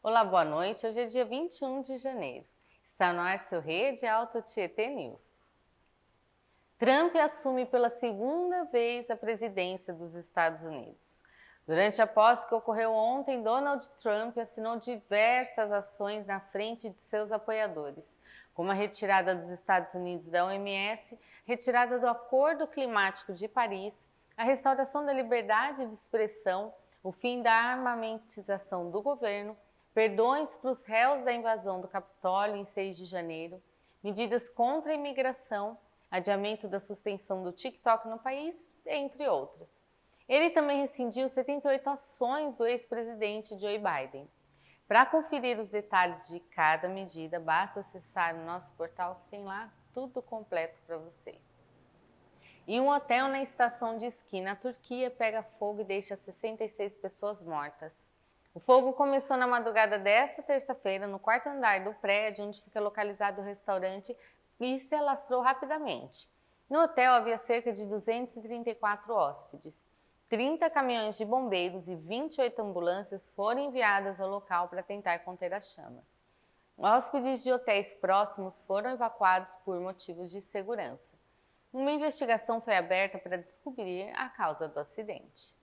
Olá, boa noite. Hoje é dia 21 de janeiro. Está no ar seu Rede Alto Tietê News. Trump assume pela segunda vez a presidência dos Estados Unidos. Durante a posse que ocorreu ontem, Donald Trump assinou diversas ações na frente de seus apoiadores, como a retirada dos Estados Unidos da OMS, retirada do Acordo Climático de Paris, a restauração da liberdade de expressão, o fim da armamentização do governo, perdões para os réus da invasão do Capitólio em 6 de janeiro, medidas contra a imigração, adiamento da suspensão do TikTok no país, entre outras. Ele também rescindiu 78 ações do ex-presidente Joe Biden. Para conferir os detalhes de cada medida, basta acessar o nosso portal que tem lá tudo completo para você. E um hotel na estação de esqui na Turquia pega fogo e deixa 66 pessoas mortas. O fogo começou na madrugada desta terça-feira no quarto andar do prédio onde fica localizado o restaurante e se alastrou rapidamente. No hotel havia cerca de 234 hóspedes. 30 caminhões de bombeiros e 28 ambulâncias foram enviadas ao local para tentar conter as chamas. Hóspedes de hotéis próximos foram evacuados por motivos de segurança. Uma investigação foi aberta para descobrir a causa do acidente.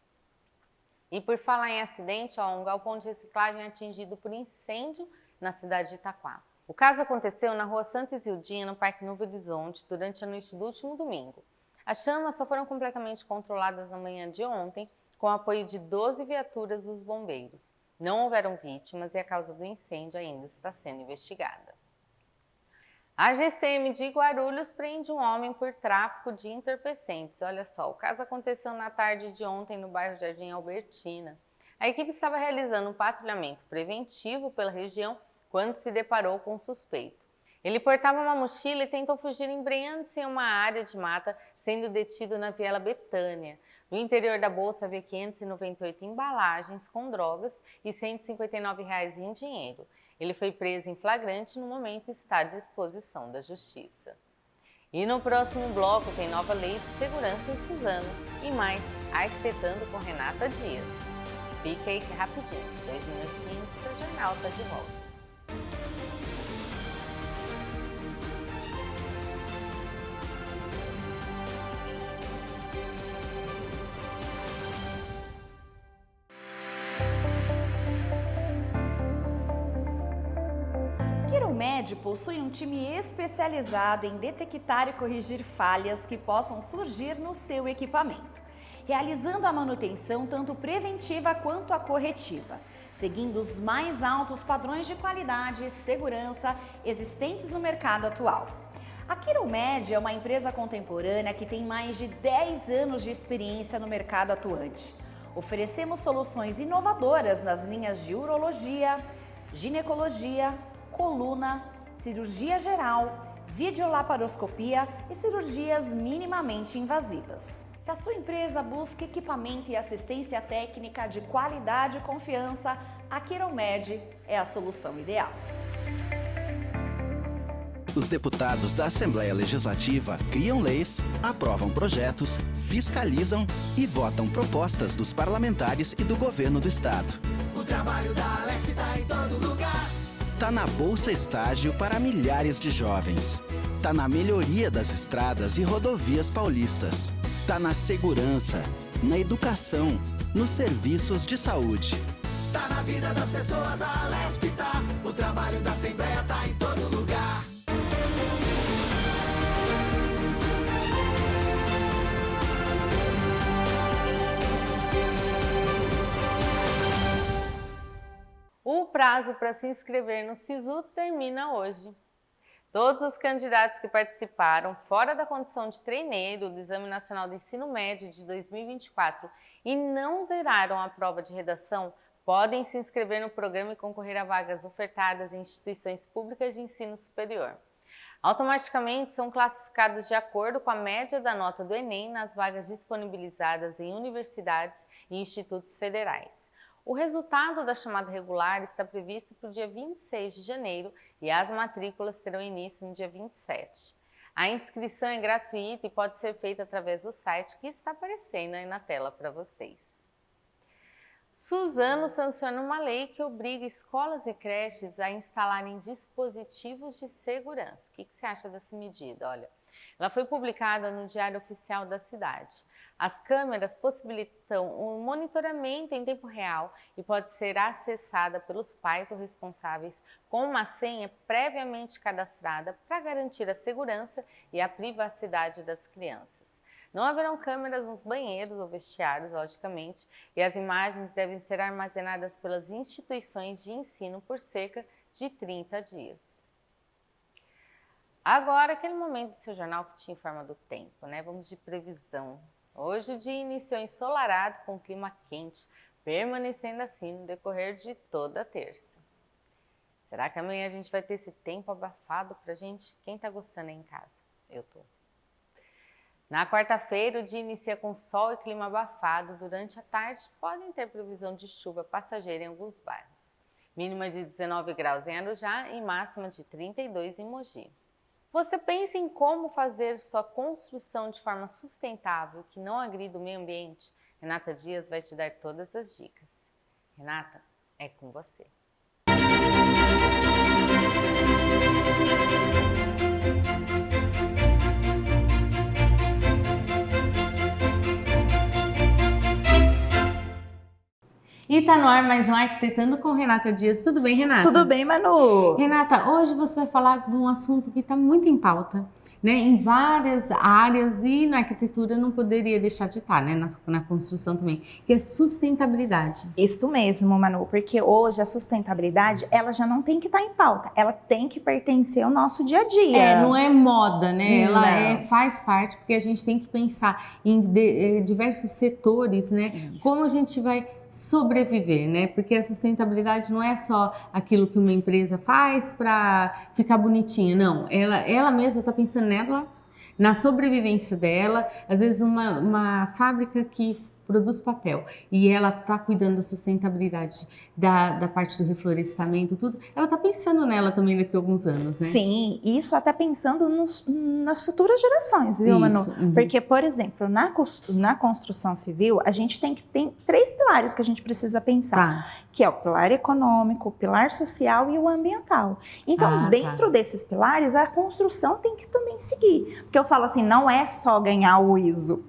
E por falar em acidente, um galpão de reciclagem é atingido por incêndio na cidade de Itaquá. O caso aconteceu na rua Santa Isildinha, no Parque Novo Horizonte, durante a noite do último domingo. As chamas só foram completamente controladas na manhã de ontem, com o apoio de 12 viaturas dos bombeiros. Não houveram vítimas e a causa do incêndio ainda está sendo investigada. A GCM de Guarulhos prende um homem por tráfico de entorpecentes. Olha só, o caso aconteceu na tarde de ontem no bairro Jardim Albertina. A equipe estava realizando um patrulhamento preventivo pela região quando se deparou com um suspeito. Ele portava uma mochila e tentou fugir embrenhando-se em uma área de mata, sendo detido na Viela Betânia. No interior da bolsa havia 598 embalagens com drogas e R$ 159 em dinheiro. Ele foi preso em flagrante e no momento está à disposição da Justiça. E no próximo bloco tem nova lei de segurança em Suzano e mais Arquitetando com Renata Dias. Fica aí que rapidinho, 2 minutinhos, seu jornal está de volta. Quiromed possui um time especializado em detectar e corrigir falhas que possam surgir no seu equipamento, realizando a manutenção tanto preventiva quanto a corretiva, seguindo os mais altos padrões de qualidade e segurança existentes no mercado atual. A Quiromed é uma empresa contemporânea que tem mais de 10 anos de experiência no mercado atuante. Oferecemos soluções inovadoras nas linhas de urologia, ginecologia, coluna, cirurgia geral, videolaparoscopia e cirurgias minimamente invasivas. Se a sua empresa busca equipamento e assistência técnica de qualidade e confiança, a Quiromed é a solução ideal. Os deputados da Assembleia Legislativa criam leis, aprovam projetos, fiscalizam e votam propostas dos parlamentares e do governo do estado. O trabalho da Alesp tá em todo lugar. Tá na Bolsa Estágio para milhares de jovens. Tá na melhoria das estradas e rodovias paulistas. Tá na segurança, na educação, nos serviços de saúde. Tá na vida das pessoas, a Alesp tá. O trabalho da Assembleia tá em todo lugar. O prazo para se inscrever no SISU termina hoje. Todos os candidatos que participaram fora da condição de treineiro do Exame Nacional do Ensino Médio de 2024 e não zeraram a prova de redação podem se inscrever no programa e concorrer a vagas ofertadas em instituições públicas de ensino superior. Automaticamente são classificados de acordo com a média da nota do Enem nas vagas disponibilizadas em universidades e institutos federais. O resultado da chamada regular está previsto para o dia 26 de janeiro e as matrículas terão início no dia 27. A inscrição é gratuita e pode ser feita através do site que está aparecendo aí na tela para vocês. Suzano sanciona uma lei que obriga escolas e creches a instalarem dispositivos de segurança. O que você acha dessa medida? Olha, ela foi publicada no Diário Oficial da cidade. As câmeras possibilitam um monitoramento em tempo real e pode ser acessada pelos pais ou responsáveis com uma senha previamente cadastrada para garantir a segurança e a privacidade das crianças. Não haverão câmeras nos banheiros ou vestiários, logicamente, e as imagens devem ser armazenadas pelas instituições de ensino por cerca de 30 dias. Agora, aquele momento do seu jornal que te informa do tempo, né? Vamos de previsão. Hoje o dia iniciou ensolarado com clima quente, permanecendo assim no decorrer de toda a terça. Será que amanhã a gente vai ter esse tempo abafado pra gente? Quem tá gostando aí em casa? Eu tô. Na quarta-feira, o dia inicia com sol e clima abafado. Durante a tarde, podem ter previsão de chuva passageira em alguns bairros. Mínima de 19 graus em Arujá e máxima de 32 em Mogi. Você pensa em como fazer sua construção de forma sustentável que não agrida o meio ambiente? Renata Dias vai te dar todas as dicas. Renata, é com você. E tá no ar mais um Arquitetando com Renata Dias. Tudo bem, Renata? Tudo bem, Manu? Renata, hoje você vai falar de um assunto que está muito em pauta, né, em várias áreas, e na arquitetura não poderia deixar de estar, né, na construção também, que é sustentabilidade. Isso mesmo, Manu, porque hoje a sustentabilidade, ela já não tem que estar em pauta, ela tem que pertencer ao nosso dia a dia. Não é moda, né? Não. Ela faz parte, porque a gente tem que pensar em diversos setores, né? Isso. Como a gente vai sobreviver, né? Porque a sustentabilidade não é só aquilo que uma empresa faz para ficar bonitinha, não. Ela mesma está pensando nela, na sobrevivência dela. Às vezes uma fábrica que produz papel e ela está cuidando da sustentabilidade da parte do reflorestamento, tudo, ela está pensando nela também daqui a alguns anos, né? Sim, isso até pensando nas futuras gerações, viu, Manu? Uhum. Porque, por exemplo, na construção civil, a gente tem 3 pilares que a gente precisa pensar, que é o pilar econômico, o pilar social e o ambiental. Então, dentro desses pilares, a construção tem que também seguir. Porque eu falo assim, não é só ganhar o ISO,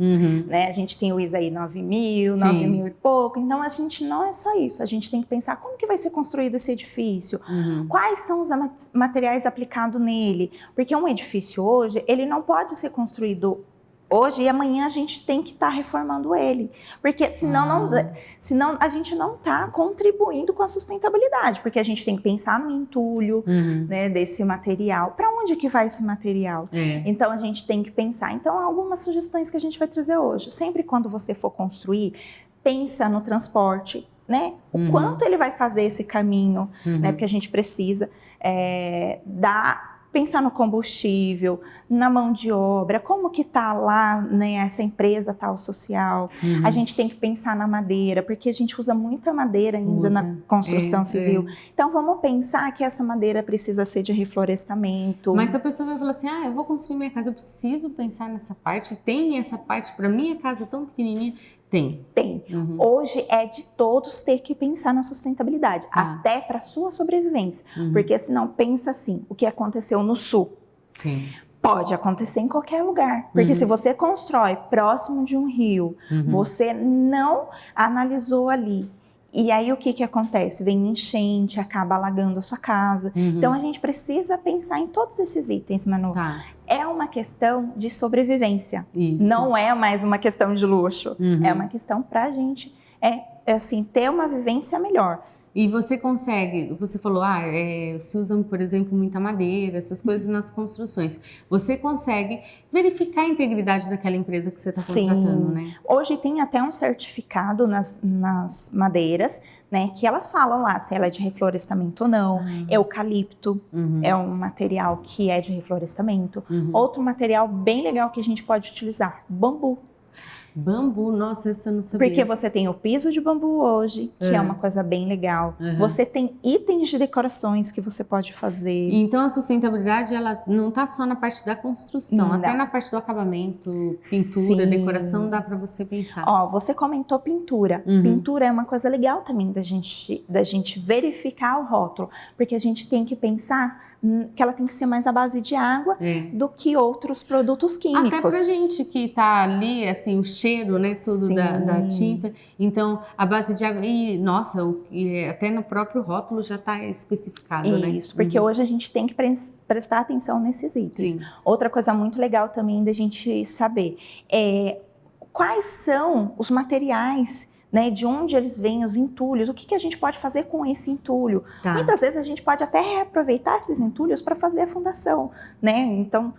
né? A gente tem o ISO aí 9.000, 9.000 e pouco, então a gente não é só isso, a gente tem que pensar como que vai ser construído esse edifício, quais são os materiais aplicados nele, porque um edifício hoje, ele não pode ser construído hoje e amanhã a gente tem que estar reformando ele, porque senão a gente não está contribuindo com a sustentabilidade, porque a gente tem que pensar no entulho, né, desse material, para onde que vai esse material? Então a gente tem que pensar. Então algumas sugestões que a gente vai trazer hoje, sempre quando você for construir, pensa no transporte, né? O quanto ele vai fazer esse caminho, né? Porque a gente precisa pensar no combustível, na mão de obra, como que tá lá, né, essa empresa tal social. A gente tem que pensar na madeira, porque a gente usa muita madeira ainda na construção civil. Então vamos pensar que essa madeira precisa ser de reflorestamento. Mas a pessoa vai falar assim, eu vou construir minha casa, eu preciso pensar nessa parte, tem essa parte para minha casa tão pequenininha? Tem. Hoje é de todos ter que pensar na sustentabilidade, até para sua sobrevivência. Porque senão, pensa assim, o que aconteceu no sul. Pode acontecer em qualquer lugar. Porque se você constrói próximo de um rio, você não analisou ali. E aí o que acontece? Vem enchente, acaba alagando a sua casa. Então a gente precisa pensar em todos esses itens, Manu. É uma questão de sobrevivência. Não é mais uma questão de luxo. É uma questão pra gente assim, ter uma vivência melhor. E você consegue, você falou, se usam, por exemplo, muita madeira, essas coisas nas construções. Você consegue verificar a integridade daquela empresa que você está contratando, né? Hoje tem até um certificado nas madeiras, né, que elas falam lá se ela é de reflorestamento ou não. Eucalipto é um material que é de reflorestamento. Outro material bem legal que a gente pode utilizar, bambu. Bambu, nossa, essa eu não sabia. Porque você tem o piso de bambu hoje, que é uma coisa bem legal. Você tem itens de decorações que você pode fazer. Então a sustentabilidade, ela não está só na parte da construção, Não. até na parte do acabamento, pintura, Sim. decoração, dá para você pensar. Ó, você comentou pintura. Pintura é uma coisa legal também da gente verificar o rótulo, porque a gente tem que pensar que ela tem que ser mais à base de água do que outros produtos químicos. Até pra gente que tá ali, assim, o cheiro, né, tudo da tinta. Então, a base de água, e nossa, até no próprio rótulo já tá especificado, né? Isso, porque hoje a gente tem que prestar atenção nesses itens. Sim. Outra coisa muito legal também da gente saber é quais são os materiais, né, de onde eles vêm, os entulhos, o que a gente pode fazer com esse entulho. Tá. Muitas vezes a gente pode até reaproveitar esses entulhos para fazer a fundação, né? Então,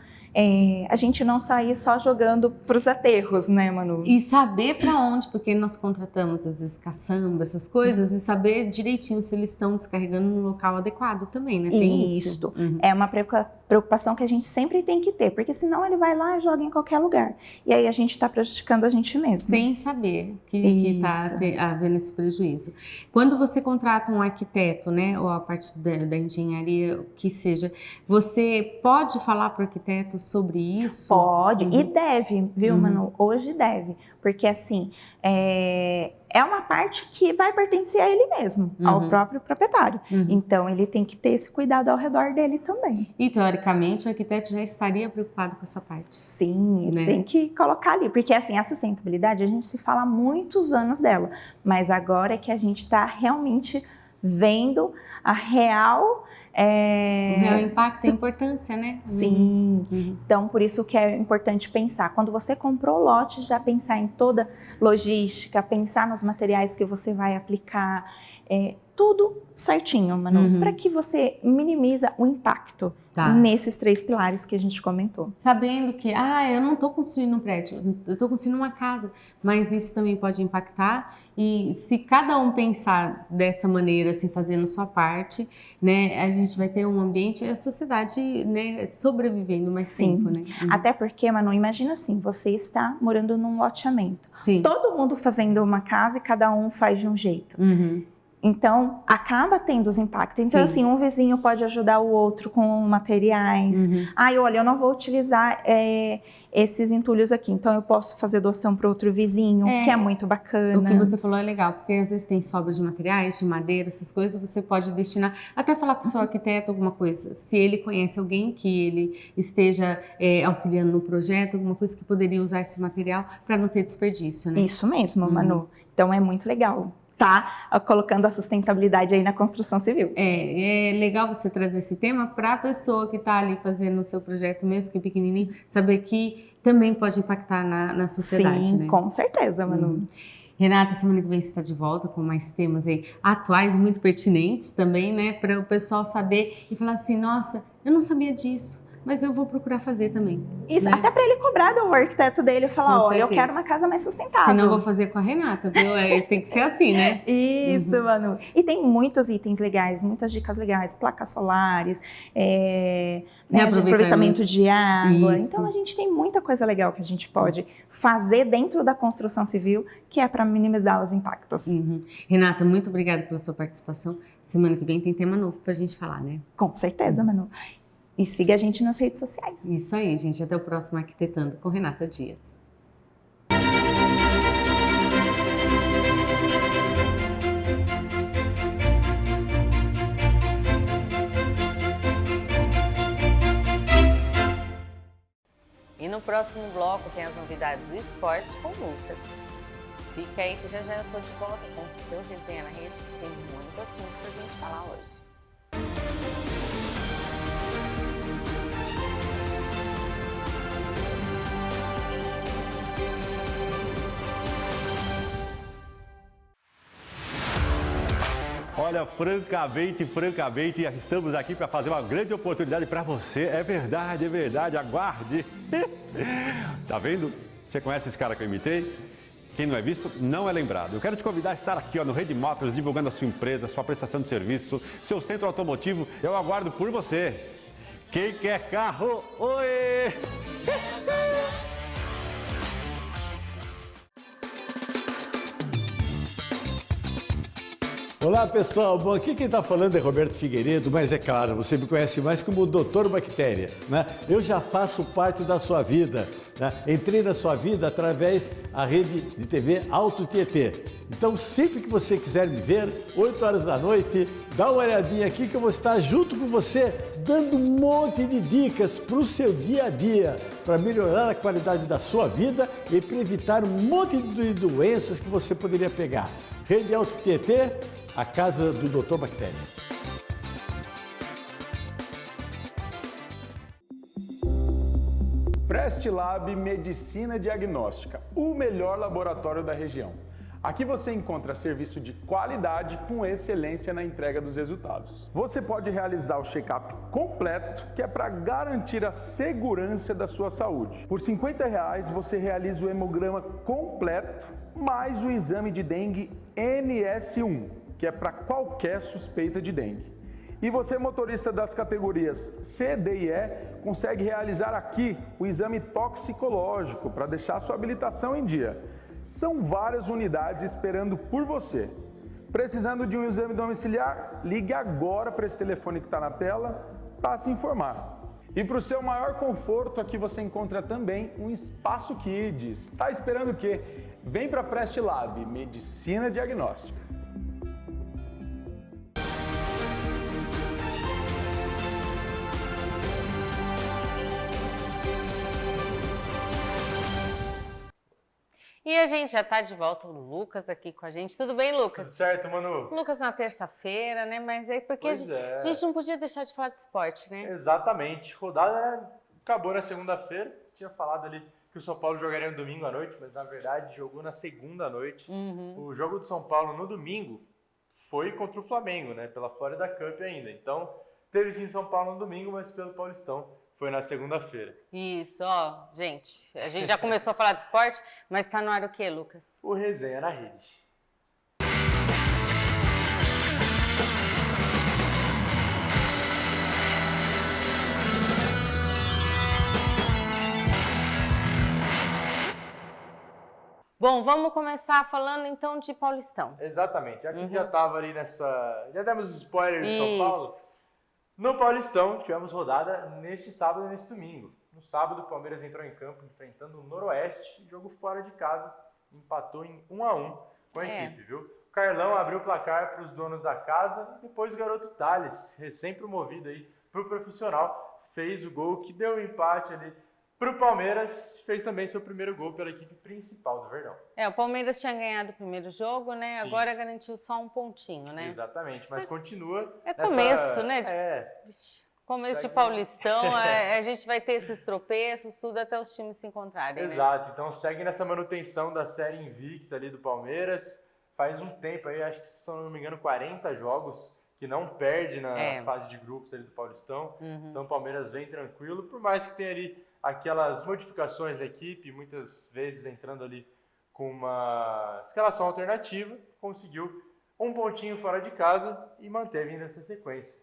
a gente não sair só jogando para os aterros, né, Manu? E saber para onde, porque nós contratamos às vezes caçamba, essas coisas, e saber direitinho se eles estão descarregando no local adequado também, né? Tem isso. É uma preocupação que a gente sempre tem que ter, porque senão ele vai lá e joga em qualquer lugar. E aí a gente está prejudicando a gente mesmo. Sem saber que está havendo esse prejuízo. Quando você contrata um arquiteto, né, ou a parte da engenharia, que seja, você pode falar para o arquiteto sobre isso? Pode, e deve, viu, Manu? Hoje deve, porque assim, é uma parte que vai pertencer a ele mesmo, ao próprio proprietário. Então, ele tem que ter esse cuidado ao redor dele também. E, teoricamente, o arquiteto já estaria preocupado com essa parte. Sim, ele né? tem que colocar ali, porque assim, a sustentabilidade, a gente se fala há muitos anos dela, mas agora é que a gente está realmente vendo a real... O real impacto, a importância, né? Sim, então por isso que é importante pensar. Quando você comprou o lote, já pensar em toda logística, pensar nos materiais que você vai aplicar, tudo certinho, Manu, para que você minimiza o impacto nesses 3 pilares que a gente comentou. Sabendo que, eu não estou construindo um prédio, eu estou construindo uma casa, mas isso também pode impactar. E se cada um pensar dessa maneira, assim, fazendo sua parte, né, a gente vai ter um ambiente e a sociedade, né, sobrevivendo mais tempo, né? Até porque, Manu, imagina assim, você está morando num loteamento. Sim. Todo mundo fazendo uma casa e cada um faz de um jeito. Então, acaba tendo os impactos. Então, assim, um vizinho pode ajudar o outro com materiais. Olha, eu não vou utilizar esses entulhos aqui, então eu posso fazer doação para outro vizinho, que é muito bacana. O que você falou é legal, porque às vezes tem sobra de materiais, de madeira, essas coisas, você pode destinar, até falar com o seu arquiteto alguma coisa, se ele conhece alguém que ele esteja auxiliando no projeto, alguma coisa que poderia usar esse material para não ter desperdício, né? Isso mesmo, Manu. Então, é muito legal. Colocando a sustentabilidade aí na construção civil. É legal você trazer esse tema para a pessoa que está ali fazendo o seu projeto, mesmo que pequenininho, saber que também pode impactar na sociedade, né? Sim, com certeza, Manu. Renata, semana que vem você está de volta com mais temas aí atuais, muito pertinentes também, né? Para o pessoal saber e falar assim, nossa, eu não sabia disso. Mas eu vou procurar fazer também. Isso, né? até para ele cobrar do arquiteto dele e falar, Com olha, eu certeza. quero uma casa mais sustentável. Senão eu vou fazer com a Renata, viu? Tem que ser assim, né? Isso, Manu. E tem muitos itens legais, muitas dicas legais, placas solares, aproveitamento de água. Isso. Então a gente tem muita coisa legal que a gente pode fazer dentro da construção civil, que é para minimizar os impactos. Renata, muito obrigada pela sua participação. Semana que vem tem tema novo para a gente falar, né? Com certeza, Manu. E siga a gente nas redes sociais. Isso aí, gente. Até o próximo Arquitetando com Renata Dias. E no próximo bloco tem as novidades do esporte com o Lucas. Fica aí que já eu tô de volta com o seu Resenha na Rede. Tem muito assunto pra gente falar hoje. Olha, francamente, estamos aqui para fazer uma grande oportunidade para você. É verdade, aguarde. Tá vendo? Você conhece esse cara que eu imitei? Quem não é visto, não é lembrado. Eu quero te convidar a estar aqui no Rede Motors, divulgando a sua empresa, sua prestação de serviço, seu centro automotivo. Eu aguardo por você. Quem quer carro? Oi! Olá pessoal, bom, aqui quem está falando é Roberto Figueiredo, mas é claro, você me conhece mais como Dr. Bactéria, né? Eu já faço parte da sua vida, né? Entrei na sua vida através da rede de TV Alto Tietê. Então sempre que você quiser me ver, 8 horas da noite, dá uma olhadinha aqui que eu vou estar junto com você, dando um monte de dicas para o seu dia a dia, para melhorar a qualidade da sua vida e para evitar um monte de doenças que você poderia pegar. Rede Alto Tietê, a casa do Dr. Bactéria. Prestlab Medicina Diagnóstica, o melhor laboratório da região. Aqui você encontra serviço de qualidade com excelência na entrega dos resultados. Você pode realizar o check-up completo, que é para garantir a segurança da sua saúde. Por R$ 50 você realiza o hemograma completo, mais o exame de dengue NS1, que é para qualquer suspeita de dengue. E você, motorista das categorias C, D e E, consegue realizar aqui o exame toxicológico para deixar a sua habilitação em dia. São várias unidades esperando por você. Precisando de um exame domiciliar? Ligue agora para esse telefone que está na tela para se informar. E para o seu maior conforto, aqui você encontra também um Espaço Kids. Está esperando o quê? Vem para a Prestlab Medicina Diagnóstica. E a gente já tá de volta, o Lucas aqui com a gente. Tudo bem, Lucas? Tudo certo, Manu? Lucas na terça-feira, né? Mas é porque a gente não podia deixar de falar de esporte, né? Exatamente. Rodada acabou na segunda-feira. Tinha falado ali que o São Paulo jogaria no domingo à noite, mas na verdade jogou na segunda à noite. O jogo do São Paulo no domingo foi contra o Flamengo, né? Pela Florida Cup ainda. Então, teve sim São Paulo no domingo, mas pelo Paulistão. Foi na segunda-feira. Isso, ó, gente, a gente já começou a falar de esporte, mas tá no ar o quê, Lucas? O Resenha na Rede. Bom, vamos começar falando então de Paulistão. Exatamente, já que a gente já tava ali nessa... Já demos spoiler de São Paulo. No Paulistão, tivemos rodada neste sábado e neste domingo. No sábado, o Palmeiras entrou em campo enfrentando o Noroeste, jogo fora de casa, empatou em 1-1 com a equipe, viu? O Carlão abriu o placar para os donos da casa e depois o garoto Thales, recém-promovido aí para o profissional, fez o gol que deu o empate ali para o Palmeiras, fez também seu primeiro gol pela equipe principal do Verdão. O Palmeiras tinha ganhado o primeiro jogo, né? Sim. Agora garantiu só um pontinho, né? Exatamente, mas continua... É começo, né? Começo de Paulistão, a gente vai ter esses tropeços, tudo até os times se encontrarem, Exato, né? Então segue nessa manutenção da série invicta ali do Palmeiras. Faz um tempo aí, acho que se não me engano, 40 jogos que não perde na fase de grupos ali do Paulistão. Então o Palmeiras vem tranquilo, por mais que tenha ali aquelas modificações da equipe, muitas vezes entrando ali com uma escalação alternativa, conseguiu um pontinho fora de casa e manteve ainda essa sequência.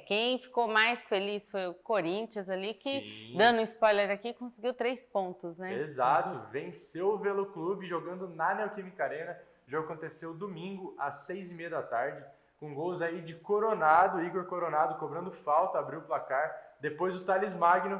Quem ficou mais feliz foi o Corinthians ali, que, dando um spoiler aqui, conseguiu 3 pontos, né? Exato, venceu o Velo Clube jogando na Neoquímica Arena. O jogo aconteceu domingo às 6h30 da tarde, com gols aí de Coronado, Igor Coronado cobrando falta, abriu o placar. Depois o Thales Magno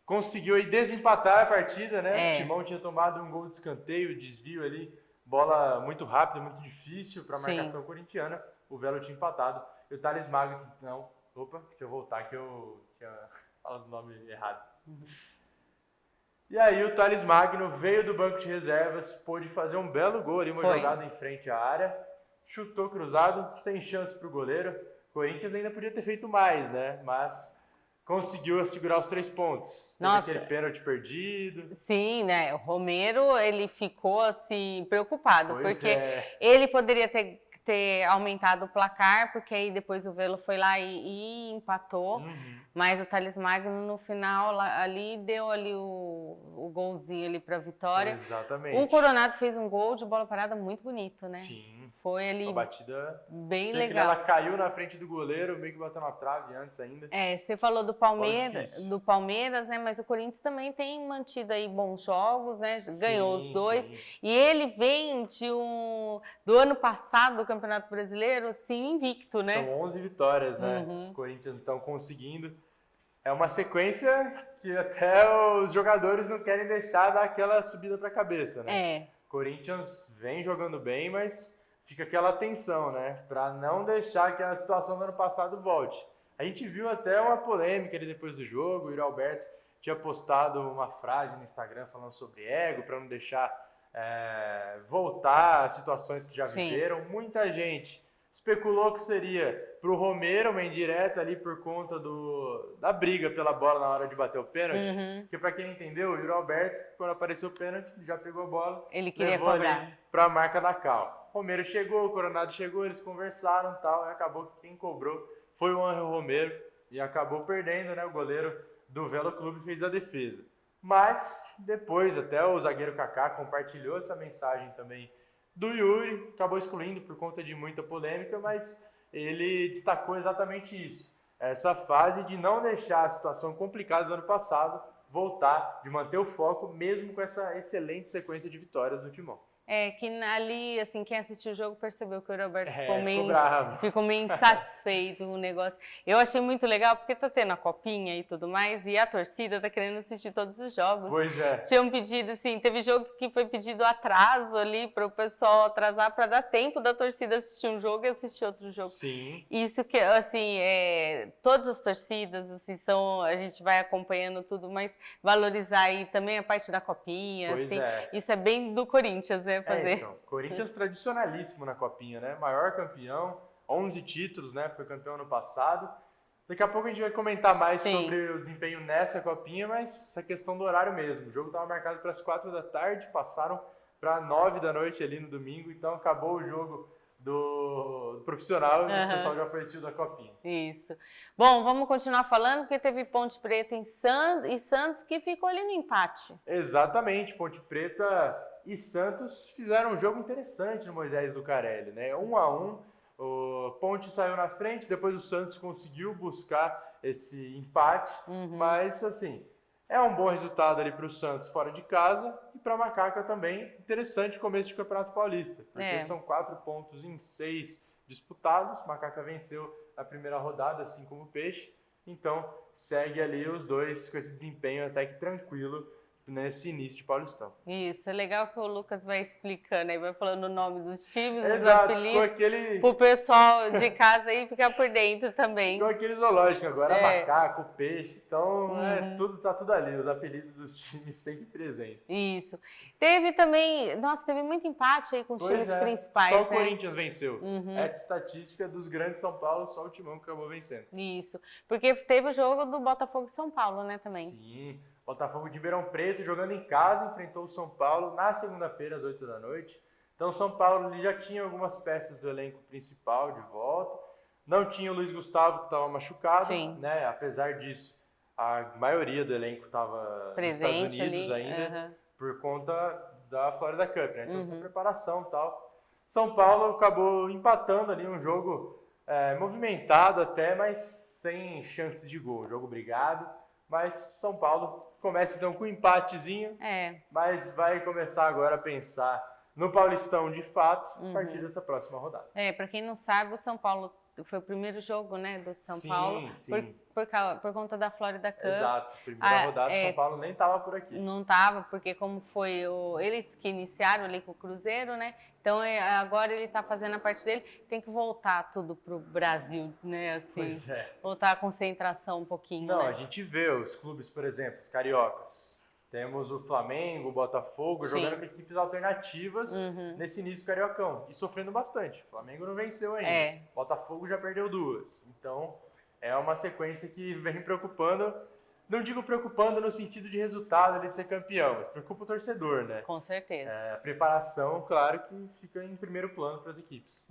conseguiu aí desempatar a partida, né? O Timão tinha tomado um gol de escanteio, desvio ali, bola muito rápida, muito difícil para a marcação corintiana. O Velo tinha empatado. E o Thales Magno, deixa eu voltar que eu tinha falado o nome errado. E aí o Thales Magno veio do banco de reservas, pôde fazer um belo gol ali, uma jogada em frente à área, chutou cruzado, sem chance para o goleiro. O Corinthians ainda podia ter feito mais, né? Mas conseguiu segurar os 3 pontos. Nossa. Teve aquele pênalti perdido. Sim, né? O Romero, ele ficou assim preocupado, porque ele poderia ter aumentado o placar, porque aí depois o Velo foi lá e empatou, mas o Thales Magno no final ali deu ali o golzinho ali para a vitória. Exatamente. O Coronado fez um gol de bola parada muito bonito, né? Sim. Foi ali uma batida bem legal. legal. Ela caiu na frente do goleiro, meio que bateu na trave antes ainda. Você falou do Palmeiras, né? Mas o Corinthians também tem mantido aí bons jogos, né? Ganhou os 2. E ele vem de do ano passado do Campeonato Brasileiro, assim, invicto, né? São 11 vitórias, né? O Corinthians então conseguindo. É uma sequência que até os jogadores não querem deixar dar aquela subida para a cabeça, né? Corinthians vem jogando bem, mas fica aquela tensão, né? Para não deixar que a situação do ano passado volte. A gente viu até uma polêmica ali depois do jogo, o Yuri Alberto tinha postado uma frase no Instagram falando sobre ego, para não deixar voltar às situações que já viveram. Muita gente especulou que seria para o Romero uma indireta ali por conta da briga pela bola na hora de bater o pênalti. Porque para quem não entendeu, o Yuri Alberto, quando apareceu o pênalti, já pegou a bola, ele queria levou cobrar para a marca da Cal. Romero chegou, o Coronado chegou, eles conversaram e tal, e acabou que quem cobrou foi o Ángel Romero e acabou perdendo, né? O goleiro do Velo Clube fez a defesa. Mas depois até o zagueiro Kaká compartilhou essa mensagem também do Yuri, acabou excluindo por conta de muita polêmica, mas ele destacou exatamente isso. Essa fase de não deixar a situação complicada do ano passado voltar, de manter o foco, mesmo com essa excelente sequência de vitórias do Timão. Que ali, assim, quem assistiu o jogo percebeu que o Roberto ficou meio insatisfeito com o negócio. Eu achei muito legal, porque tá tendo a copinha e tudo mais, e a torcida tá querendo assistir todos os jogos. Pois é. Tinham pedido, assim, teve jogo que foi pedido atraso ali para o pessoal atrasar para dar tempo da torcida assistir um jogo e assistir outro jogo. Sim. Isso que, assim, todas as torcidas, assim, a gente vai acompanhando tudo, mas valorizar aí também a parte da copinha, Pois assim, é. isso é bem do Corinthians, né? Então, Corinthians tradicionalíssimo na Copinha, né? Maior campeão, 11 títulos, né? Foi campeão ano passado. Daqui a pouco a gente vai comentar mais sobre o desempenho nessa Copinha, mas essa questão do horário mesmo. O jogo estava marcado para as 4 da tarde, passaram para 9 da noite ali no domingo, então acabou o jogo do profissional e o pessoal já foi assistir da Copinha. Isso. Bom, vamos continuar falando, porque teve Ponte Preta e Santos que ficou ali no empate. Exatamente, Ponte Preta e Santos fizeram um jogo interessante no Moisés Lucarelli, né? 1-1, o Ponte saiu na frente, depois o Santos conseguiu buscar esse empate, mas assim, é um bom resultado ali para o Santos fora de casa e para a Macaca também, interessante começo de Campeonato Paulista, porque são 4 pontos em 6 disputados, Macaca venceu a primeira rodada, assim como o Peixe, então segue ali os dois com esse desempenho até que tranquilo nesse início de Paulistão. Isso, é legal que o Lucas vai explicando aí, vai falando o nome dos times, Exato, os apelidos, aquele... pro pessoal de casa aí ficar por dentro também. Ficou aquele zoológico agora, macaco, peixe, então tá tudo ali, os apelidos dos times sempre presentes. Isso. Teve também, teve muito empate aí com os times principais, só o Corinthians venceu. Essa estatística dos grandes São Paulo, só o Timão que acabou vencendo. Isso, porque teve o jogo do Botafogo e São Paulo, né, também. Sim. Botafogo de Ribeirão Preto, jogando em casa, enfrentou o São Paulo na segunda-feira, às 8 da noite. Então, o São Paulo já tinha algumas peças do elenco principal de volta. Não tinha o Luiz Gustavo, que estava machucado. Né? Apesar disso, a maioria do elenco estava nos Estados Unidos ali, ainda, por conta da Florida Cup. Né? Então, essa preparação e tal. São Paulo acabou empatando ali um jogo movimentado até, mas sem chances de gol. Jogo brigado, mas São Paulo começa então com um empatezinho, mas vai começar agora a pensar no Paulistão de fato a partir dessa próxima rodada. Para quem não sabe, o São Paulo foi o primeiro jogo, né, do São Paulo, por conta da Florida Cup. Exato, primeira rodada, São Paulo nem estava por aqui. Não estava, porque como foi eles que iniciaram ali com o Cruzeiro, né, então agora ele está fazendo a parte dele, tem que voltar tudo pro Brasil, né, assim, voltar a concentração um pouquinho. Não, né? A gente vê os clubes, por exemplo, os cariocas. Temos o Flamengo, o Botafogo, jogando com equipes alternativas nesse início cariocão. E sofrendo bastante. O Flamengo não venceu ainda. O Botafogo já perdeu 2. Então, é uma sequência que vem preocupando. Não digo preocupando no sentido de resultado ali de ser campeão, mas preocupa o torcedor, né? Com certeza. A preparação, claro, que fica em primeiro plano para as equipes.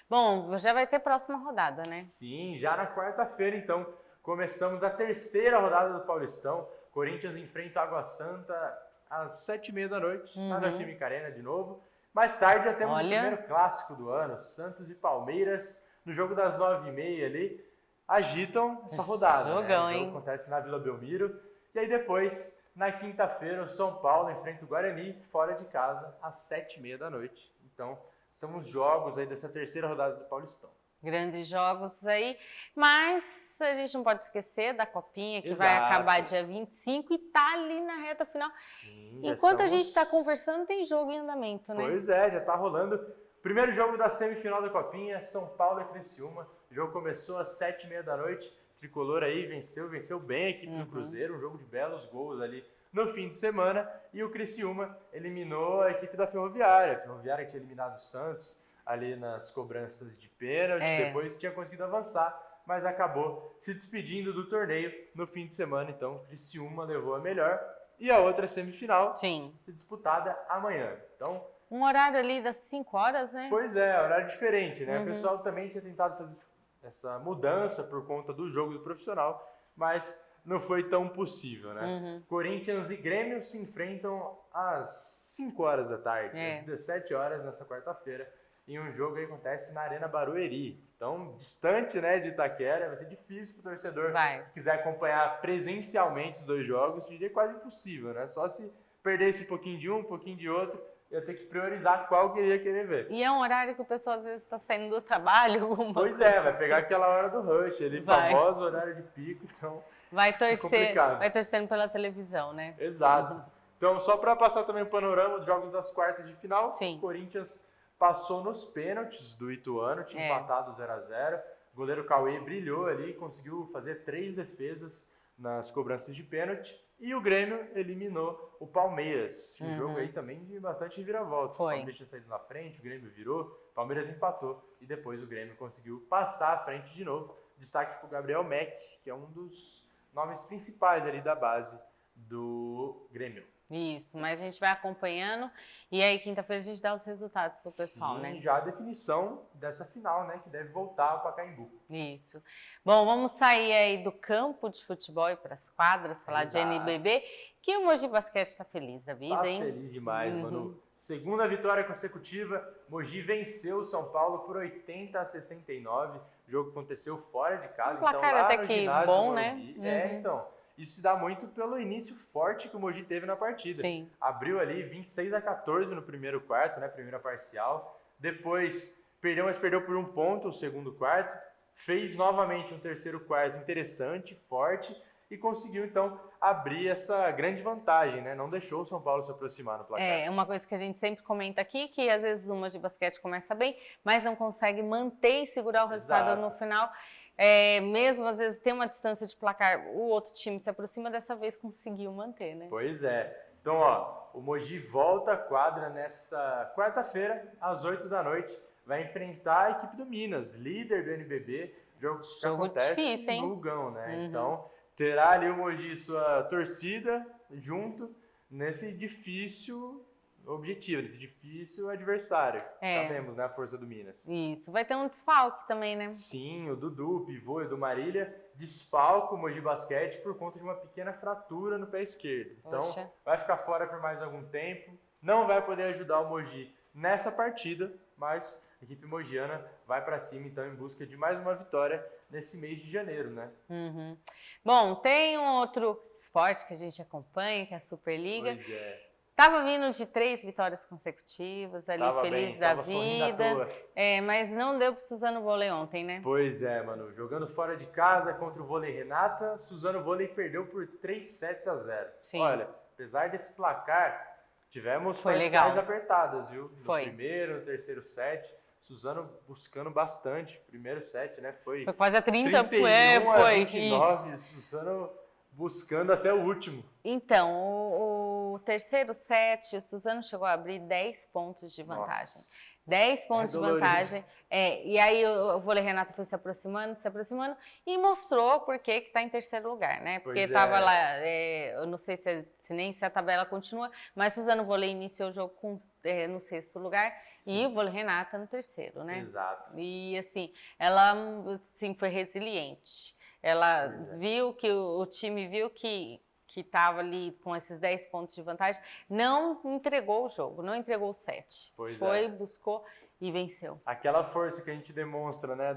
Bom, já vai ter próxima rodada, né? Sim, já na quarta-feira, então, começamos a terceira rodada do Paulistão. Corinthians enfrenta a Água Santa às 7h30 da noite, na Neoquímica Arena de novo. Mais tarde já temos o primeiro clássico do ano, Santos e Palmeiras, no jogo das 9h30 ali, agitam essa rodada. Jogão, né? O jogo acontece na Vila Belmiro. E aí depois, na quinta-feira, o São Paulo enfrenta o Guarani, fora de casa, às 7h30 da noite. Então, são os jogos aí dessa terceira rodada do Paulistão. Grandes jogos aí, mas a gente não pode esquecer da Copinha, que vai Exato. acabar dia 25 e tá ali na reta final. Sim, já Enquanto a estamos- gente está conversando, tem jogo em andamento, né? Pois é, já tá rolando. Primeiro jogo da semifinal da Copinha, São Paulo e Criciúma. O jogo começou às 7h30 da noite. Tricolor aí venceu bem a equipe do Cruzeiro, um jogo de belos gols ali no fim de semana. E o Criciúma eliminou a equipe da Ferroviária. A Ferroviária que tinha eliminado o Santos ali nas cobranças de pênalti, depois tinha conseguido avançar, mas acabou se despedindo do torneio no fim de semana. Então, o Criciúma levou a melhor. E a outra semifinal Sim. se disputada amanhã. Então, Um horário ali das 5 horas, né? pois é, horário diferente, né? O pessoal também tinha tentado fazer essa mudança por conta do jogo do profissional, mas não foi tão possível, né? Corinthians e Grêmio se enfrentam às 5 horas da tarde, às 17 horas nessa quarta-feira, e um jogo aí acontece na Arena Barueri. Então, distante, né, de Itaquera, vai ser difícil para o torcedor que quiser acompanhar presencialmente os dois jogos, diria quase impossível, né? Só se perdesse um pouquinho de um pouquinho de outro, ia ter que priorizar qual queria querer ver. E é um horário que o pessoal às vezes está saindo do trabalho. Pois é, vai pegar aquela hora do rush, ali, famoso horário de pico, então vai torcer, complicado. vai torcendo pela televisão, né? Exato. Então, só para passar também o panorama dos jogos das quartas de final, o Corinthians passou nos pênaltis do Ituano, tinha empatado 0-0. O goleiro Cauê brilhou ali, conseguiu fazer 3 defesas nas cobranças de pênalti. E o Grêmio eliminou o Palmeiras. Um jogo aí também de bastante reviravolta. O Palmeiras tinha saído na frente, o Grêmio virou, o Palmeiras empatou e depois o Grêmio conseguiu passar à frente de novo. Destaque para o Gabriel Mack, que é um dos nomes principais ali da base do Grêmio. Isso, mas a gente vai acompanhando e aí quinta-feira a gente dá os resultados pro pessoal, Sim, né? já a definição dessa final, né, que deve voltar ao Pacaembu. Isso. Bom, vamos sair aí do campo de futebol e para as quadras, falar Exato. de NBB, que o Mogi Basquete está feliz da vida, Tá hein? feliz demais, mano. Segunda vitória consecutiva, Mogi venceu o São Paulo por 80-69. O jogo aconteceu fora de casa, Um então placar lá até no que ginásio bom, do né? Morumbi. Então, isso se dá muito pelo início forte que o Mogi teve na partida. Sim. Abriu ali 26-14 no primeiro quarto, né, primeira parcial. Depois perdeu, mas perdeu por 1 ponto o segundo quarto. Fez novamente um terceiro quarto interessante, forte, e conseguiu então abrir essa grande vantagem, né? Não deixou o São Paulo se aproximar no placar. É uma coisa que a gente sempre comenta aqui, que às vezes o Mogi Basquete começa bem, mas não consegue manter e segurar o resultado Exato. no final. Mesmo às vezes tem uma distância de placar, o outro time se aproxima, dessa vez conseguiu manter, né? Pois é. Então, ó, o Mogi volta à quadra nessa quarta-feira, às 8 da noite. Vai enfrentar a equipe do Minas, líder do NBB. Jogo que acontece difícil, hein? no Lugão, né? Então, terá ali o Mogi sua torcida junto nesse difícil objetivo, nesse difícil adversário. Sabemos, né, a força do Minas. Isso, vai ter um desfalque também, né? Sim, o Dudu, o pivô do Marília, desfalca o Mogi Basquete por conta de uma pequena fratura no pé esquerdo. Então, Poxa. vai ficar fora por mais algum tempo, não vai poder ajudar o Mogi nessa partida, mas a equipe mogiana vai para cima, então, em busca de mais uma vitória nesse mês de janeiro, né? Bom, tem um outro esporte que a gente acompanha, que é a Superliga. Pois é. Tava vindo de 3 vitórias consecutivas, ali Tava feliz bem, da tava sorrindo à vida. toa. Mas não deu pro Suzano Vôlei ontem, né? Pois é, mano. Jogando fora de casa contra o Vôlei Renata, Suzano Vôlei perdeu por 3-0. Sim. Olha, apesar desse placar, tivemos Foi parciais legal. apertadas, viu? No Foi. primeiro, no terceiro set. Suzano buscando bastante. Primeiro set, né? Foi Foi quase a 30, 31 a foi 29. isso. Suzano buscando até o último. Então, o terceiro set, o Suzano chegou a abrir 10 pontos de vantagem. Nossa. 10 pontos de dolorido. vantagem. E aí o Vôlei Renata foi se aproximando e mostrou por que está em terceiro lugar, né? Porque Pois estava é. lá, eu não sei se nem se a tabela continua, mas Suzano Vôlei iniciou o jogo no 6º lugar e o Vôlei Renata no 3º, né? Exato. E assim, ela assim, foi resiliente. Ela viu que o time viu que estava ali com esses 10 pontos de vantagem, não entregou o jogo, não entregou o set. Pois Foi, é. buscou e venceu. Aquela força que a gente demonstra, né,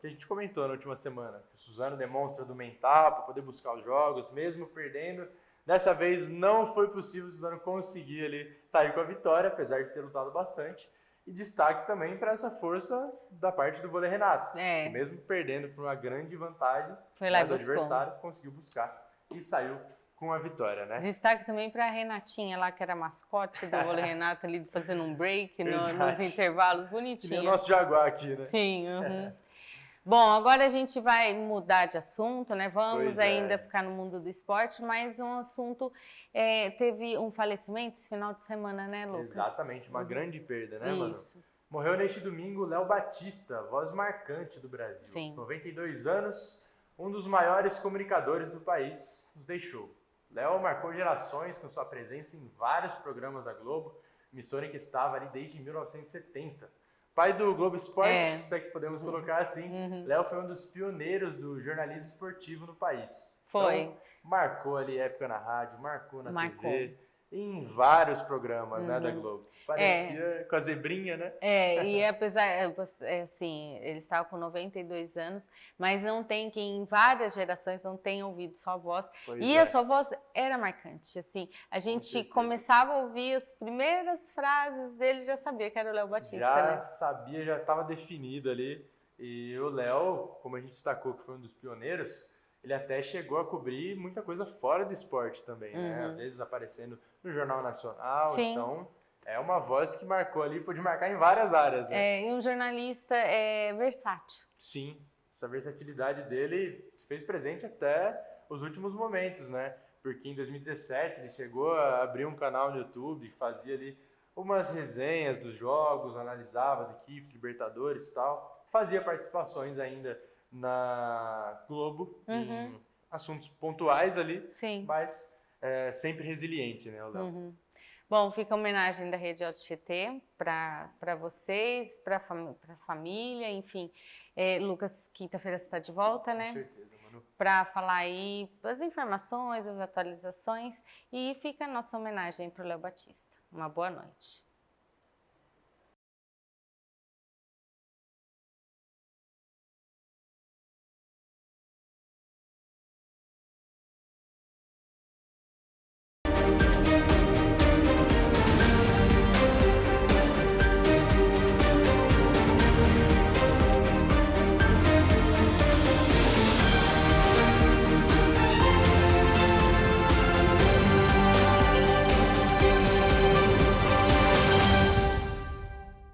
que a gente comentou na última semana, que o Suzano demonstra do mental para poder buscar os jogos, mesmo perdendo. Dessa vez não foi possível o Suzano conseguir ali sair com a vitória, apesar de ter lutado bastante. E destaque também para essa força da parte do vôlei Renato, É. que mesmo perdendo por uma grande vantagem Foi lá e do buscou. adversário, conseguiu buscar e saiu com a vitória, né? Destaque também para a Renatinha lá, que era mascote do vôlei Renato, ali fazendo um break nos Verdade. intervalos, Que nem o bonitinho. nosso Jaguar aqui, né? Sim, uhum. Bom, agora a gente vai mudar de assunto, né? Vamos Pois é. ainda ficar no mundo do esporte, mas um assunto, teve um falecimento esse final de semana, né, Lucas? Exatamente, uma grande perda, né, mano? Isso. Morreu neste domingo Léo Batista, voz marcante do Brasil. Sim. 92 anos, um dos maiores comunicadores do país, nos deixou. Léo marcou gerações com sua presença em vários programas da Globo, emissora em que estava ali desde 1970. Pai do Globo Esporte, se é que podemos colocar assim, Léo foi um dos pioneiros do jornalismo esportivo no país. Foi. Então, marcou ali época na rádio, marcou na Marcou. TV, em vários programas, né, da Globo. Parecia com a zebrinha, né? E apesar, assim, ele estava com 92 anos, mas não tem quem, em várias gerações, não tenha ouvido sua voz. Pois E é. a sua voz era marcante, assim, a gente certeza. começava a ouvir as primeiras frases dele, já sabia que era o Léo Batista, Já né? sabia, já estava definido ali. E o Léo, como a gente destacou que foi um dos pioneiros, ele até chegou a cobrir muita coisa fora do esporte também, né? Às vezes aparecendo no Jornal Nacional. Sim. Então, é uma voz que marcou ali, pôde marcar em várias áreas, né? E um jornalista versátil. Sim, essa versatilidade dele se fez presente até os últimos momentos, né? Porque em 2017 ele chegou a abrir um canal no YouTube, fazia ali umas resenhas dos jogos, analisava as equipes, Libertadores e tal. Fazia participações ainda na Globo, em assuntos pontuais ali, Sim. mas sempre resiliente, né, o Léo? Bom, fica a homenagem da Rede Alto Tietê para vocês, para a família, enfim. Lucas, quinta-feira você está de volta, né? Com certeza, Manu. Para falar aí as informações, as atualizações, e fica a nossa homenagem para o Léo Batista. Uma boa noite.